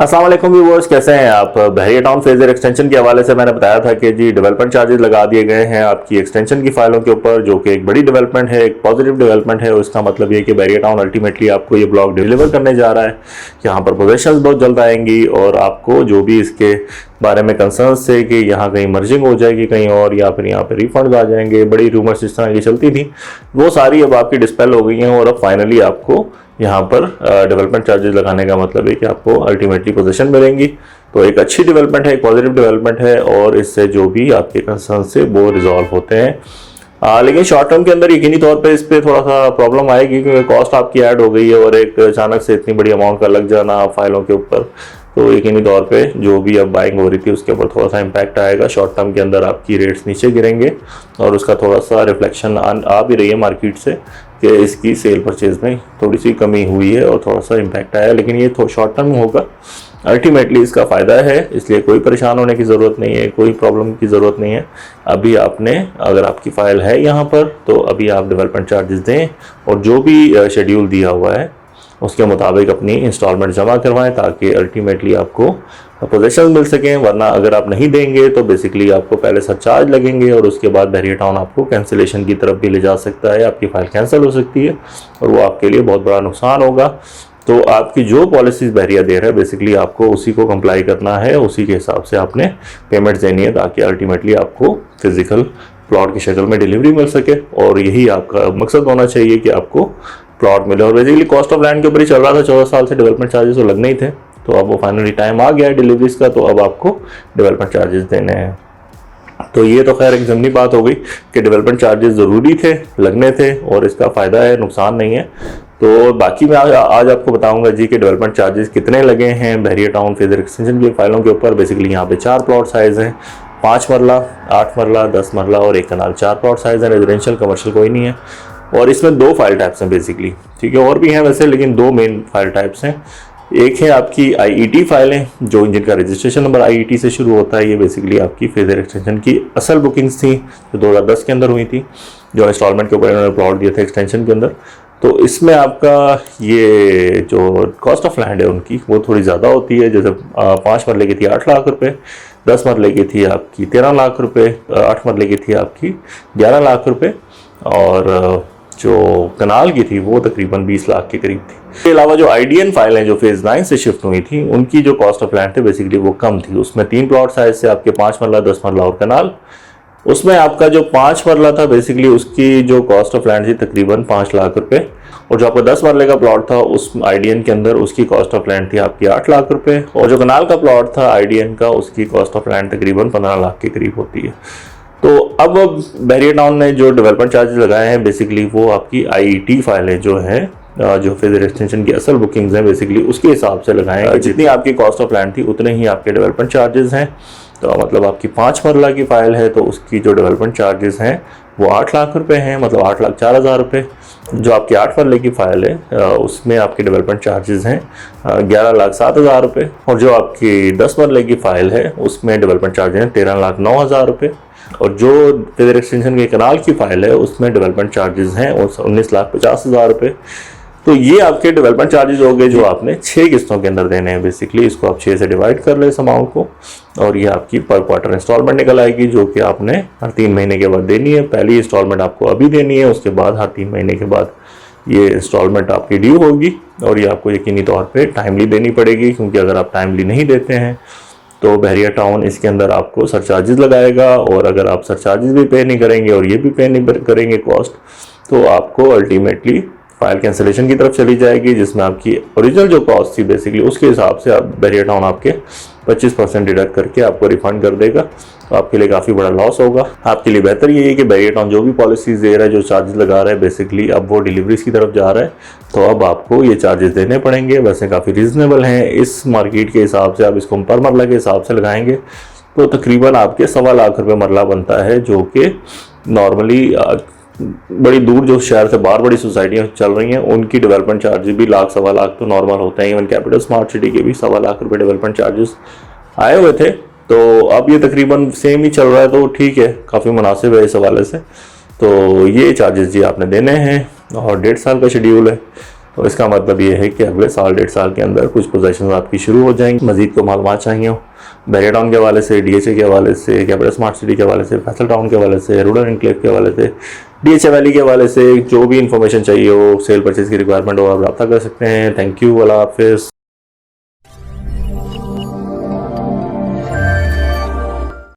अस्सलाम वालेकुम व्यूअर्स, कैसे हैं आप। बहरिया टाउन फेजर एक्सटेंशन के हवाले से मैंने बताया था कि जी डेवलपमेंट चार्जेस लगा दिए गए हैं आपकी एक्सटेंशन की फाइलों के ऊपर, जो कि एक बड़ी डेवलपमेंट है, एक पॉजिटिव डेवलपमेंट है। उसका मतलब ये कि बहरिया टाउन अल्टीमेटली आपको ये ब्लॉक डिलीवर करने जा रहा है। यहाँ पर पोजेशंस बहुत जल्द आएंगी और आपको जो भी इसके बारे में कंसर्न्स थे कि यहाँ कहीं मर्जिंग हो जाएगी कहीं और, या फिर यहाँ पे रिफंड आ जाएंगे, बड़ी रूमर्स इस तरह की चलती थी, वो सारी अब आपकी डिस्पेल हो गई हैं। और अब फाइनली आपको यहाँ पर डेवलपमेंट चार्जेस लगाने का मतलब है कि आपको अल्टीमेटली पोजीशन मिलेंगी। तो एक अच्छी डेवलपमेंट है, एक पॉजिटिव डेवलपमेंट है, और इससे जो भी आपके कंसर्न से वो रिजॉल्व होते हैं। लेकिन शॉर्ट टर्म के अंदर यकीनी तौर पे इस पर थोड़ा सा प्रॉब्लम आएगी, क्योंकि कॉस्ट आपकी ऐड हो गई है और एक अचानक से इतनी बड़ी अमाउंट का लग जाना फाइलों के ऊपर, तो यकीनी तौर पे जो भी अब बाइंग हो रही थी उसके ऊपर थोड़ा सा इम्पैक्ट आएगा। शॉर्ट टर्म के अंदर आपकी रेट्स नीचे गिरेंगे और उसका थोड़ा सा रिफ्लेक्शन आ भी रही है मार्केट से कि इसकी सेल परचेज में थोड़ी सी कमी हुई है और थोड़ा सा इम्पैक्ट आया, लेकिन ये शॉर्ट टर्म होगा। अल्टीमेटली इसका फ़ायदा है, इसलिए कोई परेशान होने की ज़रूरत नहीं है, कोई प्रॉब्लम की ज़रूरत नहीं है। अभी आपने, अगर आपकी फ़ाइल है यहाँ पर, तो अभी आप डेवलपमेंट चार्जेस दें और जो भी शेड्यूल दिया हुआ है उसके मुताबिक अपनी इंस्टॉलमेंट जमा करवाएं, ताकि अल्टीमेटली आपको पोजीशन मिल सकें। वरना अगर आप नहीं देंगे तो बेसिकली आपको पहले सरचार्ज लगेंगे और उसके बाद बहरिया टाउन आपको कैंसिलेशन की तरफ भी ले जा सकता है, आपकी फ़ाइल कैंसिल हो सकती है और वो आपके लिए बहुत बड़ा नुकसान होगा। तो आपकी जो पॉलिसीज़ बहरिया दे रहा है बेसिकली आपको उसी को कंप्लाई करना है, उसी के हिसाब से आपने पेमेंट देनी है, ताकि अल्टीमेटली आपको फिजिकल प्लॉट की शक्ल में डिलीवरी मिल सके। और यही आपका मकसद होना चाहिए कि आपको प्लॉट मिले। और बेसिकली कॉस्ट ऑफ लैंड के ऊपर ही चल रहा था 14 साल से, डेवलपमेंट चार्जेस तो लगने ही थे, तो अब वो फाइनली टाइम आ गया है डिलीवरीज का, तो अब आपको डेवलपमेंट चार्जेस देने हैं। तो ये तो खैर एक ज़मनी बात हो गई कि डेवलपमेंट चार्जेस ज़रूरी थे, लगने थे, और इसका फ़ायदा है, नुकसान नहीं है। तो बाकी मैं आज आपको बताऊंगा जी कि डेवलपमेंट चार्जेस कितने लगे हैं बहरिया टाउन फेजर एक्सटेंशन की फाइलों के ऊपर। बेसिकली यहाँ पे 4 प्लॉट साइज़ हैं, 5 मरला, 8 मरला, 10 मरला और 1 कनाल। 4 प्लॉट साइज़ है, रेजिडेंशियल कमर्शियल कोई नहीं है। और इसमें 2 फाइल टाइप्स हैं बेसिकली, ठीक है, और भी हैं वैसे, लेकिन 2 मेन फाइल टाइप्स हैं। एक है आपकी आईईटी फाइलें, जो जिनका रजिस्ट्रेशन नंबर आईईटी से शुरू होता है। ये बेसिकली आपकी फेजर एक्सटेंशन की असल बुकिंग्स थी जो 2010 के अंदर हुई थी, जो इंस्टॉलमेंट के ऊपर इन्होंने प्लॉट दिए थे एक्सटेंशन के अंदर। तो इसमें आपका ये जो कॉस्ट ऑफ लैंड है उनकी वो थोड़ी ज़्यादा होती है। जैसे 5 मरले की थी 8 लाख रुपए, 10 मरले की थी आपकी 13 लाख रुपए, 8 मरले की थी आपकी 11 लाख रुपए, और जो कनाल की थी वो तकरीबन 20 लाख के करीब थी। इसके अलावा जो आईडीएन फाइल हैं जो फेज 9 से शिफ्ट हुई थी, उनकी जो कॉस्ट ऑफ लैंड थे बेसिकली वो कम थी। उसमें 3 प्लॉट साइज से आपके 5 मरला, 10 मरला और कनाल। उसमें आपका जो 5 मरला था बेसिकली उसकी जो कॉस्ट ऑफ लैंड थी तकरीबन 5 लाख रुपए, और जो आपका 10 मरले का प्लॉट था उस आईडीएन के अंदर उसकी कॉस्ट ऑफ लैंड थी आपकी 8 लाख रुपए, और जो कनाल का प्लॉट था आईडीएन का उसकी कॉस्ट ऑफ लैंड तकरीबन 15 लाख के करीब होती है। तो अब बहरिया टाउन ने जो डेवलपमेंट चार्जेस लगाए हैं बेसिकली वो आपकी आईईटी फाइलें जो हैं, जो फेजर एक्सटेंशन की असल बुकिंग्स हैं बेसिकली उसके हिसाब से लगाएं। जितनी आपकी कॉस्ट ऑफ लैंड थी उतने ही आपके डेवलपमेंट चार्जेस हैं। तो मतलब आपकी 5 मरला की फाइल है तो उसकी जो डेवलपमेंट चार्जेस हैं वो 8 लाख रुपए हैं, मतलब 8,04,000 रुपये। जो आपकी 8 मरले की फाइल है उसमें आपके डेवलपमेंट चार्जेस हैं 11,07,000 रुपये, और जो आपकी 10 मरले की फाइल है उसमें डेवलपमेंट चार्जेस हैं 13,09,000 रुपये, और जो फेजर एक्सटेंशन के कनाल की फाइल है उसमें डेवलपमेंट चार्जेस हैं 19,50,000 रुपये। तो ये आपके डेवलपमेंट चार्जेस हो गए जो आपने 6 किस्तों के अंदर देने हैं। बेसिकली इसको आप 6 से डिवाइड कर ले इस अमाउंट को, और ये आपकी पर क्वार्टर इंस्टॉलमेंट निकल आएगी, जो कि आपने हर 3 महीने के बाद देनी है। पहली इंस्टॉलमेंट आपको अभी देनी है, उसके बाद हर 3 महीने के बाद ये इंस्टॉलमेंट आपकी ड्यू होगी, और ये आपको यकीनी तौर पर टाइमली देनी पड़ेगी, क्योंकि अगर आप टाइमली नहीं देते हैं तो बहरिया टाउन इसके अंदर आपको सरचार्जेस लगाएगा, और अगर आप सरचार्जेस भी पे नहीं करेंगे और ये भी पे नहीं करेंगे कॉस्ट, तो आपको अल्टीमेटली फाइल कैंसिलेशन की तरफ चली जाएगी, जिसमें आपकी ओरिजिनल जो कॉस्ट थी बेसिकली उसके हिसाब से आप बहरिया टाउन आपके 25% डिडक्ट करके आपको रिफंड कर देगा। तो आपके लिए काफ़ी बड़ा लॉस होगा। आपके लिए बेहतर ये है कि बहरिया टाउन जो भी पॉलिसीज दे रहा है, जो चार्जेस लगा रहा है बेसिकली अब वो डिलीवरीज की तरफ जा रहा है, तो अब आपको ये चार्जेस देने पड़ेंगे। वैसे काफ़ी रीज़नेबल हैं इस मार्केट के हिसाब से। आप इसको पर मरला के हिसाब से लगाएंगे तो तकरीबन आपके 1.25 लाख रुपये मरला बनता है, जो कि नॉर्मली बड़ी दूर जो शहर से बाहर बड़ी सोसाइटियाँ चल रही हैं उनकी डेवलपमेंट चार्जेस भी 1.25 लाख तो नॉर्मल होते हैं। इवन कैपिटल स्मार्ट सिटी के भी 1.25 लाख रुपये डेवलपमेंट चार्जेस आए हुए थे, तो अब ये तकरीबन सेम ही चल रहा है, तो ठीक है, काफ़ी मुनासिब है इस हवाले से। तो ये चार्जेस जी आपने देने हैं, और 1.5 साल का शेड्यूल है। तो इसका मतलब ये है कि अगले साल 1.5 साल के अंदर कुछ पोजीशन आपकी शुरू हो जाएंगी। मजीद को मालूमात चाहिए हो बहरिया टाउन के हवाले से, DHA के हवाले से, कैपिटल स्मार्ट सिटी के हवाले से, फैसल टाउन के हवाले से, रूरल एनक्लेव के हवाले से, DHA वैली के हवाले से, जो भी इंफॉर्मेशन चाहिए हो, सेल परचेज की रिक्वायरमेंट हो, आप रब्ता कर सकते हैं। थैंक यू, अल्लाह हाफिज़।